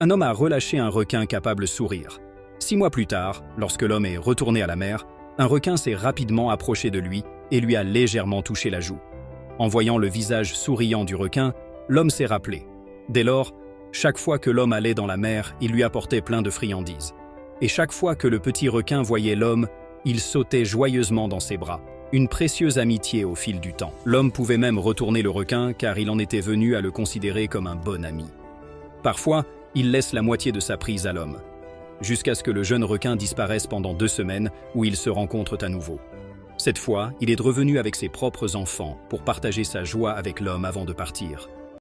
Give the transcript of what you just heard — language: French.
Un homme a relâché un requin capable de sourire. 6 mois plus tard, lorsque l'homme est retourné à la mer, un requin s'est rapidement approché de lui et lui a légèrement touché la joue. En voyant le visage souriant du requin, l'homme s'est rappelé. Dès lors, chaque fois que l'homme allait dans la mer, il lui apportait plein de friandises. Et chaque fois que le petit requin voyait l'homme, il sautait joyeusement dans ses bras. Une précieuse amitié au fil du temps. L'homme pouvait même retourner le requin car il en était venu à le considérer comme un bon ami. Parfois, il laisse la moitié de sa prise à l'homme, jusqu'à ce que le jeune requin disparaisse pendant 2 semaines où ils se rencontrent à nouveau. Cette fois, il est revenu avec ses propres enfants pour partager sa joie avec l'homme avant de partir.